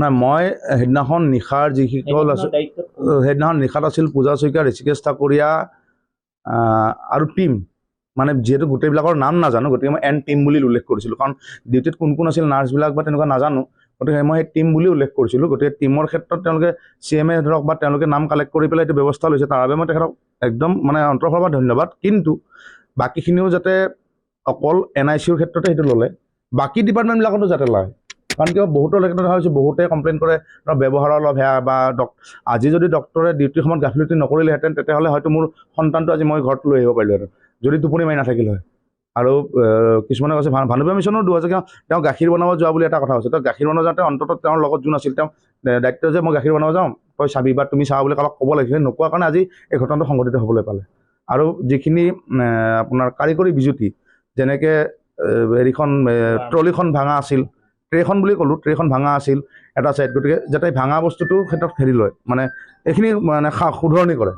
নাই মই সেইদিনাখন নিশাৰ যিসকল আছিল সেইদিনাখন নিশাত আছিল পূজা শইকীয়া, ঋষিকেশ ঠাকুৰীয়া আৰু টিম, মানে যিহেতু গোটেইবিলাকৰ নাম নাজানো গতিকে মই এন টিম বুলি উল্লেখ কৰিছিলোঁ, কাৰণ ডিউটিত কোন কোন আছিল নাৰ্ছবিলাক বা তেনেকুৱা নাজানো, গতিকে মই সেই টিম বুলি উল্লেখ কৰিছিলোঁ। গতিকে টিমৰ ক্ষেত্ৰত তেওঁলোকে CMA ধৰক বা তেওঁলোকে নাম কালেক্ট কৰি পেলাই এইটো ব্যৱস্থা লৈছে, তাৰ বাবে মই তেখেতক একদম মানে অন্তৰফালৰ পৰা ধন্যবাদ। কিন্তু বাকীখিনিও যাতে অকল NICৰ ক্ষেত্ৰতে সেইটো ল'লে, বাকী ডিপাৰ্টমেণ্টবিলাকতো যাতে লয়, কাৰণ কিয় বহুতৰ ক্ষেত্ৰত দেখা হৈছে বহুতে কমপ্লেইন কৰে ব্যৱহাৰৰ অলপ বেয়া, বা আজি যদি ডক্টৰে ডিউটিৰ সময়ত গাফিলতি নকৰিলেহেঁতেন তেতিয়াহ'লে হয়তো মোৰ সন্তানটো আজি মই ঘৰত লৈ আহিব পাৰিলোহেঁতেন যদি টোপনি মাৰি নাথাকিল হয়। আৰু কিছুমানে কৈছে ভানুপ্ৰিয়া মিছনৰ দোষ আছে, তেওঁ গাখীৰ বনাব যোৱা বুলি এটা কথা হৈছে, তেওঁ গাখীৰ বনাব যাওঁতে অন্ততঃ তেওঁৰ লগত যোন আছিল তেওঁ দায়িত্ব যে মই গাখীৰ বনাব যাওঁ তই চাবি বা তুমি চাবা বুলি কাৰোবাক ক'ব লাগিছিল, নোকোৱাৰ কাৰণে আজি এই ঘটনাটো সংঘটিত হ'বলৈ পালে। আৰু যিখিনি আপোনাৰ কাৰিকৰী বিজুতি, যেনেকৈ হেৰিখন ট্ৰলিখন ভাঙা আছিল, ট্ৰেখন বুলি ক'লোঁ, ট্ৰেখন ভাঙা আছিল এটা ছাইড, গতিকে যাতে ভাঙা বস্তুটোৰ ক্ষেত্ৰত হেৰি লয়, মানে এইখিনি মানে শুধৰণি কৰে,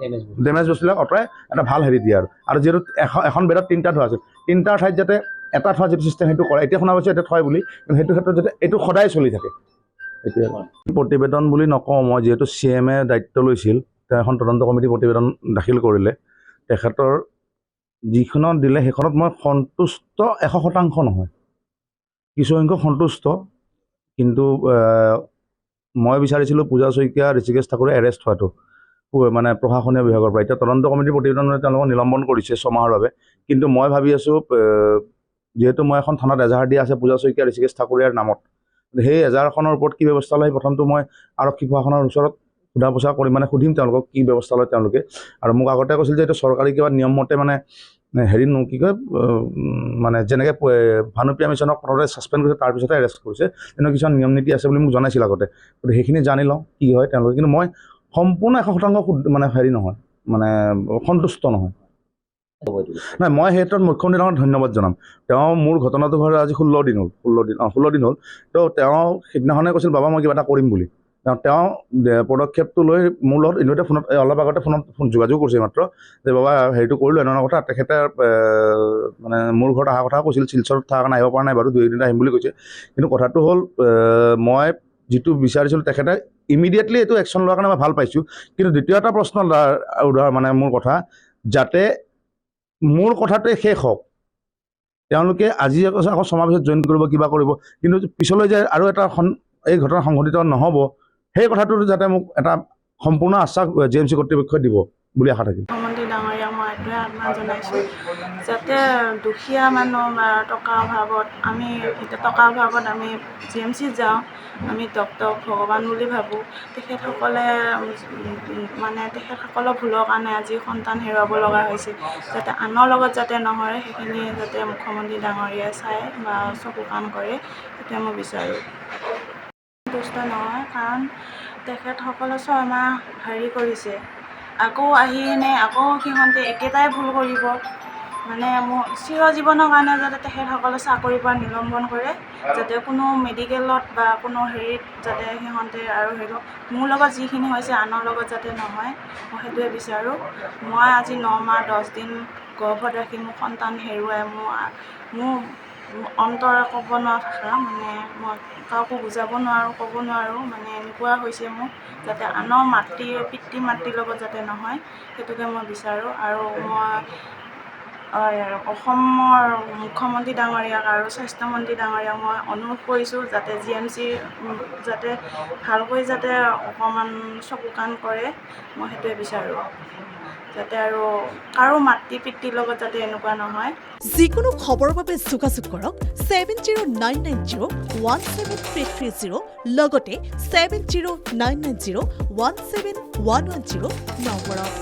ডেমেজ বস্তুবিলাক আঁতৰাই এটা ভাল হেৰি দিয়ে। আৰু যিহেতু এখন বেডত 3টা থোৱা আছিল, 3টাৰ ঠাইত যাতে এটা থোৱা যিটো চিষ্টেম সেইটো কৰে, এতিয়া শুনা পাইছোঁ এতিয়া থয় বুলি, কিন্তু সেইটো ক্ষেত্ৰত যাতে এইটো সদায় চলি থাকে। এইটোৱে প্ৰতিবেদন বুলি নকওঁ মই, যিহেতু CMA দায়িত্ব লৈছিল, তেওঁ এখন তদন্ত কমিটি প্ৰতিবেদন দাখিল কৰিলে, তেখেতৰ যিখনত দিলে সেইখনত মই সন্তুষ্ট 100% নহয়, কিছুসংখ্যক সন্তুষ্ট, কিন্তু মই বিচাৰিছিলোঁ পূজা শইকীয়া, ঋষিকেশ ঠাকুৰে এৰেষ্ট হোৱাটো মানে প্ৰশাসনীয় বিভাগৰ পৰা। এতিয়া তদন্ত কমিটিৰ প্ৰতিবেদন তেওঁলোকক নিলম্বন কৰিছে 6 মাহৰ বাবে, কিন্তু মই ভাবি আছোঁ যিহেতু মই এখন থানাত এজাহাৰ দিয়া আছে পূজা শইকীয়া, ঋষিকেশ ঠাকুৰীয়াৰ নামত, সেই এজাহাৰখনৰ ওপৰত কি ব্যৱস্থা লয় প্ৰথমটো মই আৰক্ষী প্ৰশাসনৰ ওচৰত সোধা পোছা কৰিম, মানে সুধিম তেওঁলোকক কি ব্যৱস্থা লয় তেওঁলোকে। আৰু মোক আগতে কৈছিল যে এইটো চৰকাৰী কিবা নিয়ম মতে মানে হেৰি কি কয় মানে যেনেকৈ ভানুপ্ৰিয়া মিছনক প্ৰথমতে ছাছপেণ্ড কৰিছে তাৰপিছতে এৰেষ্ট কৰিছে, তেনেকুৱা কিছুমান নিয়ম নীতি আছে বুলি মোক জনাইছিল আগতে, গতিকে সেইখিনি জানি লওঁ কি হয় তেওঁলোকে। কিন্তু মই সম্পূৰ্ণ 100% মানে হেৰি নহয়, মানে সন্তুষ্ট নহয়। নাই মই সেই ক্ষেত্ৰত মুখ্যমন্ত্ৰী ডাঙৰক ধন্যবাদ জনাম। তেওঁ মোৰ ঘটনাটো ঘৰে আজি 16 দিন হ'ল, 16 দিন হ'ল, তো তেওঁ সিদিনাখনে কৈছিল বাবা মই কিবা এটা কৰিম বুলি। তেওঁ পদক্ষেপটো লৈ মোৰ লগত ইনভাইটে ফোনত অলপ আগতে ফোন যোগাযোগ কৰিছে মাত্ৰ, যে বাবা হেৰিটো কৰিলোঁ এনেকুৱা কথা। তেখেতে মানে মোৰ ঘৰত অহা কথা কৈছিল, শিলচৰত থকাৰ কাৰণে আহিব পৰা নাই বাৰু, 2 এদিন আহিম বুলি কৈছে। কিন্তু কথাটো হ'ল মই যিটো বিচাৰিছিলোঁ তেখেতে ইমিডিয়েটলি এইটো একশ্যন লোৱাৰ কাৰণে মই ভাল পাইছোঁ। কিন্তু দ্বিতীয় এটা প্ৰশ্ন মানে মোৰ কথা, যাতে মোৰ কথাটোৱে শেষ হওক, তেওঁলোকে আজি আকৌ সমাৱেশত জইন কৰিব কিবা কৰিব, কিন্তু পিছলৈ যে আৰু এটা এই ঘটনা সংঘটিত নহ'ব সেই কথাটো যাতে মোক এটা সম্পূৰ্ণ আশ্বাস GMC কৰ্তৃপক্ষই দিব বুলি আশা থাকিল। মুখ্যমন্ত্ৰী ডাঙৰীয়া মই এইটোৱে আহ্বান জনাইছোঁ, যাতে দুখীয়া মানুহ বা টকাৰ অভাৱত আমি GMC যাওঁ, আমি ডক্টৰক ভগৱান বুলি ভাবোঁ। তেখেতসকলৰ ভুলৰ কাৰণে আজি সন্তান হেৰুৱাব লগা হৈছে, যাতে আনৰ লগত যাতে নহয় সেইখিনি যাতে মুখ্যমন্ত্ৰী ডাঙৰীয়াই চাই বা চকু কাণ কৰে, সেইটোৱে মই বিচাৰোঁ। সন্তুষ্ট নহয়, কাৰণ তেখেতসকলে 6 মাহ হেৰি কৰিছে, আকৌ আহি আকৌ সিহঁতে একেটাই ভুল কৰিব, মানে মোৰ চিৰজীৱনৰ কাৰণে যাতে তেখেতসকলে চাকৰিৰ পৰা নিলম্বন কৰে, যাতে কোনো মেডিকেলত বা কোনো হেৰিত যাতে সিহঁতে আৰু মোৰ লগত যিখিনি হৈছে আনৰ লগত যাতে নহয়, মই সেইটোৱে বিচাৰোঁ। মই আজি 9 মাহ 10 দিন গৰ্ভত ৰাখি মোৰ সন্তান হেৰুৱাই মোৰ অন্তৰে ক'ব নোৱাৰা ভাষা, মানে মই কাকো বুজাব নোৱাৰোঁ, ক'ব নোৱাৰোঁ, মানে এনেকুৱা হৈছে মোৰ, যাতে আনৰ পিতৃ মাতৃৰ লগত যাতে নহয় সেইটোকে মই বিচাৰোঁ। আৰু মই অসমৰ মুখ্যমন্ত্ৰী ডাঙৰীয়াক আৰু স্বাস্থ্যমন্ত্ৰী ডাঙৰীয়াক মই অনুৰোধ কৰিছোঁ যাতে GMC যাতে ভালকৈ যাতে অকণমান চকু কাণ কৰে, মই সেইটোৱে বিচাৰোঁ, যাতে আৰু কাৰো মাতৃ পিতৃৰ লগত যাতে এনেকুৱা নহয়। যিকোনো খবৰৰ বাবে যোগাযোগ কৰক 7099017330 লগতে 7099017110 নম্বৰত।